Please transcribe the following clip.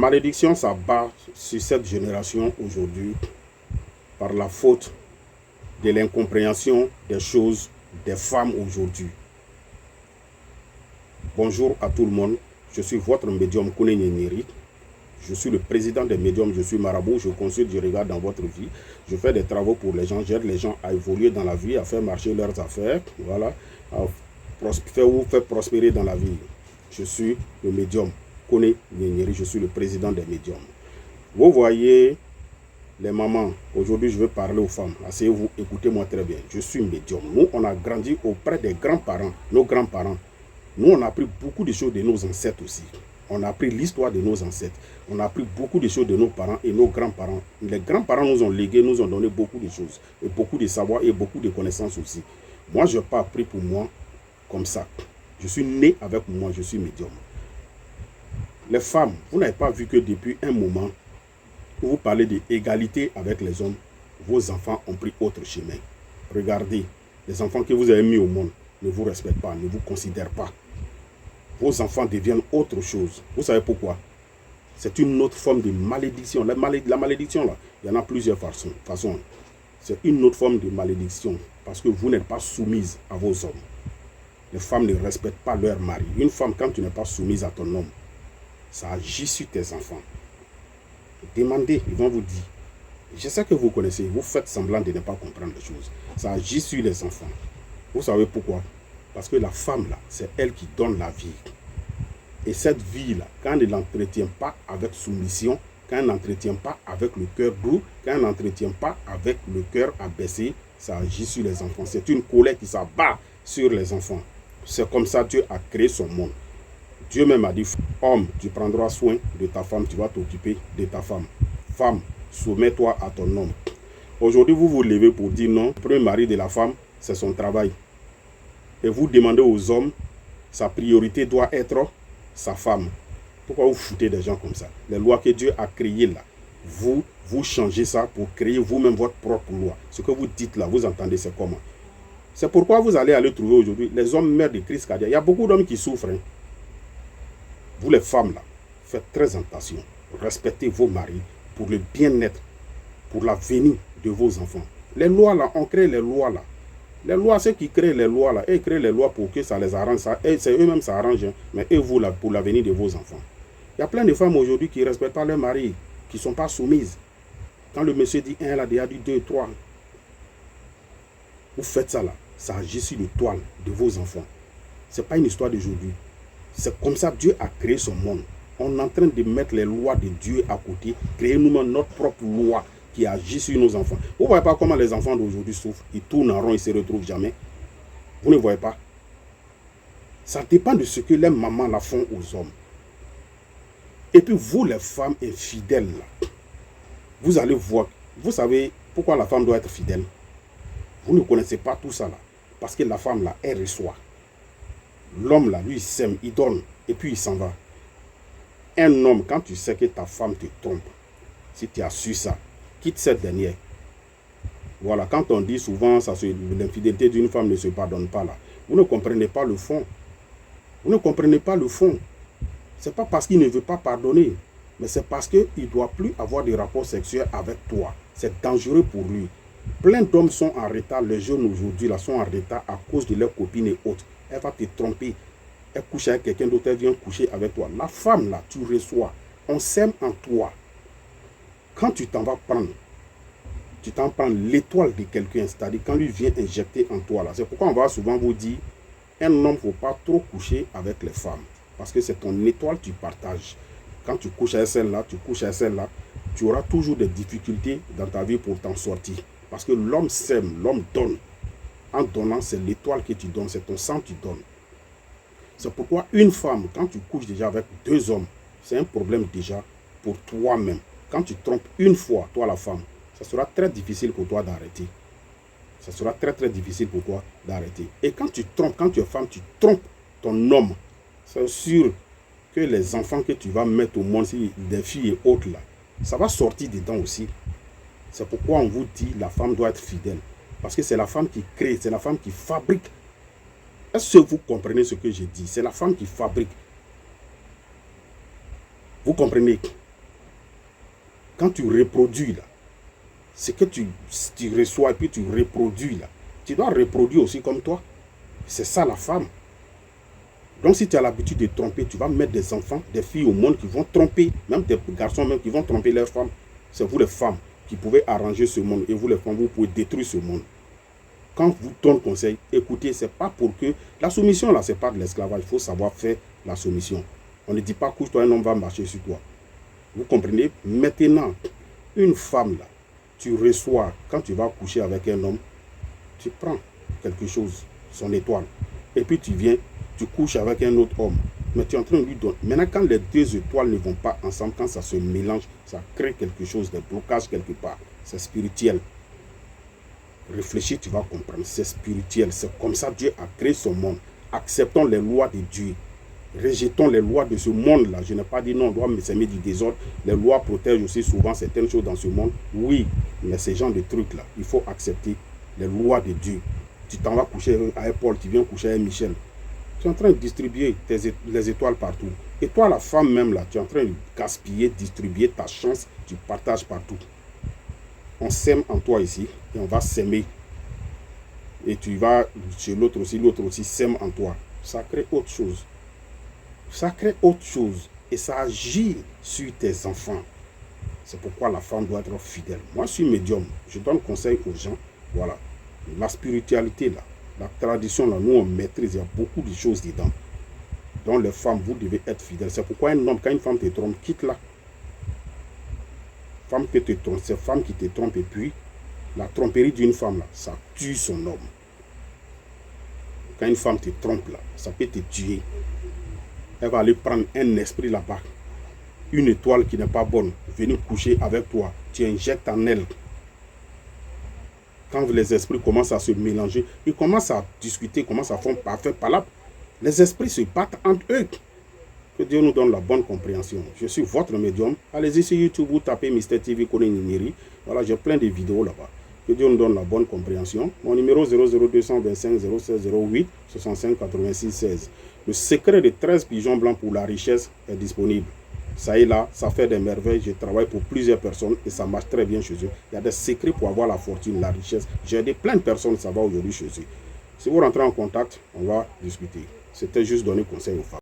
malédiction s'abat sur cette génération aujourd'hui par la faute de l'incompréhension des choses des femmes aujourd'hui. Bonjour à tout le monde, je suis votre médium Kone Nyeniri. Je suis le président des médiums, je suis marabout, je consulte, je regarde dans votre vie. Je fais des travaux pour les gens, j'aide les gens à évoluer dans la vie, à faire marcher leurs affaires, voilà, à faire prospérer dans la vie. Je suis le médium Kone Nyeniri, je suis le président des médiums. Vous voyez les mamans, aujourd'hui je vais parler aux femmes, asseyez-vous, écoutez-moi très bien. Je suis médium, nous on a grandi auprès des grands-parents, nos grands-parents. Nous on a appris beaucoup de choses de nos ancêtres aussi. On a appris l'histoire de nos ancêtres. On a appris beaucoup de choses de nos parents et nos grands-parents. Les grands-parents nous ont légué, nous ont donné beaucoup de choses. Et beaucoup de savoir et beaucoup de connaissances aussi. Moi, je n'ai pas appris pour moi comme ça. Je suis né avec moi, je suis médium. Les femmes, vous n'avez pas vu que depuis un moment, où vous parlez d'égalité avec les hommes, vos enfants ont pris autre chemin. Regardez, les enfants que vous avez mis au monde ne vous respectent pas, ne vous considèrent pas. Vos enfants deviennent autre chose. Vous savez pourquoi? C'est une autre forme de malédiction. La malédiction, là, il y en a plusieurs façons. C'est une autre forme de malédiction parce que vous n'êtes pas soumise à vos hommes. Les femmes ne respectent pas leur mari. Une femme, quand tu n'es pas soumise à ton homme, ça agit sur tes enfants. Demandez, ils vont vous dire. Je sais que vous connaissez, vous faites semblant de ne pas comprendre les choses. Ça agit sur les enfants. Vous savez pourquoi? Parce que la femme, là, c'est elle qui donne la vie. Et cette vie-là, quand elle n'entretient pas avec soumission, quand elle n'entretient pas avec le cœur doux, quand elle n'entretient pas avec le cœur abaissé, ça agit sur les enfants. C'est une colère qui s'abat sur les enfants. C'est comme ça que Dieu a créé son monde. Dieu même a dit, homme, tu prendras soin de ta femme, tu vas t'occuper de ta femme. Femme, soumets-toi à ton homme. Aujourd'hui, vous vous levez pour dire non, le premier mari de la femme, c'est son travail. Et vous demandez aux hommes, sa priorité doit être sa femme. Pourquoi vous foutez des gens comme ça? Les lois que Dieu a créées là, vous changez ça pour créer vous-même votre propre loi. Ce que vous dites là, vous entendez, c'est comment? C'est pourquoi vous allez trouver aujourd'hui, les hommes meurent de crise cardiaque. Il y a beaucoup d'hommes qui souffrent. Hein. Vous les femmes là, faites très attention. Respectez vos maris pour le bien-être, pour l'avenir de vos enfants. Les lois là, on crée les lois là. Les lois, ceux qui créent les lois là, ils créent les lois pour que ça les arrange, c'est eux-mêmes ça arrange, hein, mais et vous là, pour l'avenir de vos enfants. Il y a plein de femmes aujourd'hui qui ne respectent pas leur mari, qui ne sont pas soumises. Quand le monsieur dit 1, elle a déjà dit 2, 3. Vous faites ça là, ça agit sur le toile de vos enfants. Ce n'est pas une histoire d'aujourd'hui. C'est comme ça que Dieu a créé son monde. On est en train de mettre les lois de Dieu à côté, créer nous-mêmes notre propre loi qui agit sur nos enfants. Vous ne voyez pas comment les enfants d'aujourd'hui souffrent, ils tournent en rond, ils ne se retrouvent jamais. Vous ne voyez pas? Ça dépend de ce que les mamans la font aux hommes. Et puis vous, les femmes infidèles, là, vous allez voir, vous savez pourquoi la femme doit être fidèle? Vous ne connaissez pas tout ça là. Parce que la femme là, elle reçoit. L'homme là, lui, il sème, il donne, et puis il s'en va. Un homme, quand tu sais que ta femme te trompe, si tu as su ça, quitte cette dernière. Voilà, quand on dit souvent l'infidélité d'une femme ne se pardonne pas là, vous ne comprenez pas le fond. Vous ne comprenez pas le fond. Ce n'est pas parce qu'il ne veut pas pardonner, mais c'est parce qu'il ne doit plus avoir de rapports sexuels avec toi. C'est dangereux pour lui. Plein d'hommes sont en retard, les jeunes aujourd'hui là sont en retard à cause de leurs copines et autres. Elle va te tromper. Elle couche avec quelqu'un d'autre, elle vient coucher avec toi. La femme là, tu reçois. On s'aime en toi. Quand tu t'en vas prendre, tu t'en prends l'étoile de quelqu'un, c'est-à-dire quand lui vient injecter en toi là. C'est pourquoi on va souvent vous dire, un homme ne faut pas trop coucher avec les femmes. Parce que c'est ton étoile que tu partages. Quand tu couches avec celle-là, tu couches avec celle-là, tu auras toujours des difficultés dans ta vie pour t'en sortir. Parce que l'homme sème, l'homme donne. En donnant, c'est l'étoile que tu donnes, c'est ton sang que tu donnes. C'est pourquoi une femme, quand tu couches déjà avec 2 hommes, c'est un problème déjà pour toi-même. Quand tu trompes une fois, toi la femme, ça sera très difficile pour toi d'arrêter. Ça sera très très difficile pour toi d'arrêter. Et quand tu trompes, quand tu es femme, tu trompes ton homme. C'est sûr que les enfants que tu vas mettre au monde, des filles et autres là, ça va sortir dedans aussi. C'est pourquoi on vous dit la femme doit être fidèle. Parce que c'est la femme qui crée, c'est la femme qui fabrique. Est-ce que vous comprenez ce que je dis? C'est la femme qui fabrique. Vous comprenez? Quand tu reproduis là, c'est que tu reçois et puis tu reproduis là. Tu dois reproduire aussi comme toi. C'est ça la femme. Donc si tu as l'habitude de tromper, tu vas mettre des enfants, des filles au monde qui vont tromper, même des garçons même qui vont tromper leurs femmes. C'est vous les femmes qui pouvez arranger ce monde et vous les femmes, vous pouvez détruire ce monde. Quand vous donne conseil, écoutez, c'est pas pour que... La soumission là, c'est pas de l'esclavage, il faut savoir faire la soumission. On ne dit pas couche-toi, un homme va marcher sur toi. Vous comprenez? Maintenant, une femme là, tu reçois, quand tu vas coucher avec un homme, tu prends quelque chose, son étoile, et puis tu viens, tu couches avec un autre homme, mais tu es en train de lui donner. Maintenant, quand les deux étoiles ne vont pas ensemble, quand ça se mélange, ça crée quelque chose, des blocages quelque part. C'est spirituel. Réfléchis, tu vas comprendre. C'est spirituel. C'est comme ça que Dieu a créé son monde. Acceptons les lois de Dieu. Rejetons les lois de ce monde-là. Je n'ai pas dit non, on doit s'aimer du désordre. Les lois protègent aussi souvent certaines choses dans ce monde. Oui, mais ces genres de trucs-là, il faut accepter les lois de Dieu. Tu t'en vas coucher avec Paul, tu viens coucher avec Michel. Tu es en train de distribuer les étoiles partout. Et toi, la femme même, là, tu es en train de gaspiller, distribuer ta chance, tu partages partout. On sème en toi ici et on va s'aimer. Et tu vas chez l'autre aussi sème en toi. Ça crée autre chose. Ça crée autre chose et ça agit sur tes enfants. C'est pourquoi la femme doit être fidèle. Moi, je suis médium. Je donne conseil aux gens. Voilà. La spiritualité, là, la tradition, là, nous, on maîtrise. Il y a beaucoup de choses dedans. Donc, les femmes, vous devez être fidèles. C'est pourquoi un homme, quand une femme te trompe, quitte-la. Femme qui te trompe, c'est femme qui te trompe. Et puis, la tromperie d'une femme, là, ça tue son homme. Quand une femme te trompe, là, ça peut te tuer. Elle va aller prendre un esprit là-bas, une étoile qui n'est pas bonne, venir coucher avec toi. Tu injectes en elle. Quand les esprits commencent à se mélanger, ils commencent à discuter, commencent à faire palabre. Les esprits se battent entre eux. Que Dieu nous donne la bonne compréhension. Je suis votre médium. Allez-y sur YouTube, vous tapez Mister TV Kone Niniri. Voilà, j'ai plein de vidéos là-bas. Que Dieu nous donne la bonne compréhension. Mon numéro 00225 07 08 65 86 16. Le secret de 13 pigeons blancs pour la richesse est disponible. Ça est là, ça fait des merveilles. Je travaille pour plusieurs personnes et ça marche très bien chez eux. Il y a des secrets pour avoir la fortune, la richesse. J'ai aidé plein de personnes, ça va aujourd'hui chez eux. Si vous rentrez en contact, on va discuter. C'était juste donner conseil aux femmes.